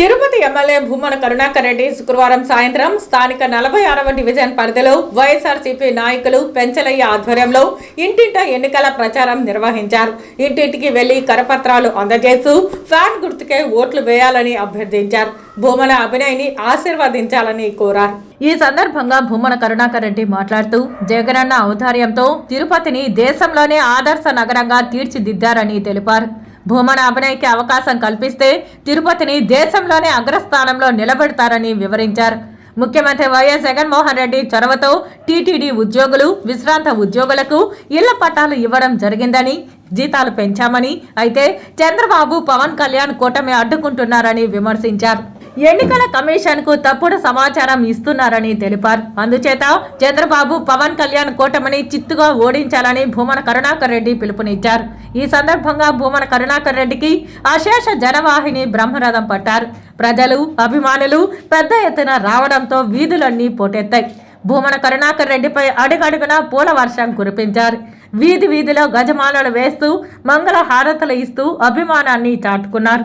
Tirupati MLA Bhumana Karunakar Reddy శుక్రవారం సాయంత్రం స్థానిక 46వ డివిజన్ పరిధిలో వైఎస్ఆర్సీపీ నాయకులు పెంచలయ్య ఆధ్వర్యంలో ఇంటింట ఎన్నికల ప్రచారం నిర్వహించారు. ఇంటింటికి వెళ్లి కరపత్రాలు అందజేస్తూ ఫ్యాన్ గుర్తుకే ఓట్లు వేయాలని అభ్యర్థించారు. భూమన అభినయ్ని ఆశీర్వదించాలని కోరారు. ఈ సందర్భంగా భూమన కరుణాకర్ రెడ్డి మాట్లాడుతూ జగనన్న ఔదార్యంతో తిరుపతిని దేశంలోనే ఆదర్శ నగరంగా తీర్చిదిద్దారని తెలిపారు. భూమన అభినయ్కి అవకాశం కల్పిస్తే తిరుపతిని దేశంలోనే అగ్రస్థానంలో నిలబెడతారని వివరించారు. ముఖ్యమంత్రి వైఎస్ జగన్మోహన్ రెడ్డి చొరవతో టీటీడీ ఉద్యోగులు, విశ్రాంత ఉద్యోగులకు ఇళ్ల పట్టాలు ఇవ్వడం జరిగిందని, జీతాలు పెంచామని, అయితే చంద్రబాబు, పవన్ కళ్యాణ్ కూటమి అడ్డుకుంటున్నారని విమర్శించారు. ఎన్నికల కమిషన్ కు తప్పుడు సమాచారం ఇస్తున్నారని తెలిపారు. అందుచేత చంద్రబాబు, పవన్ కళ్యాణ్ కూటమిని చిత్తుగా ఓడించాలని భూమన కరుణాకర్ రెడ్డి పిలుపునిచ్చారు. ఈ సందర్భంగా భూమన కరుణాకర్ రెడ్డికి అశేష జనవాహిని బ్రహ్మరథం పట్టారు. ప్రజలు, అభిమానులు పెద్ద ఎత్తున రావడంతో వీధులన్నీ పోటెత్తాయి. భూమన కరుణాకర్ రెడ్డిపై అడుగడుగునా పూల వర్షం కురిపించారు. వీధిలో గజమాలలు వేస్తూ మంగళ హారతులు ఇస్తూ అభిమానాన్ని చాటుకున్నారు.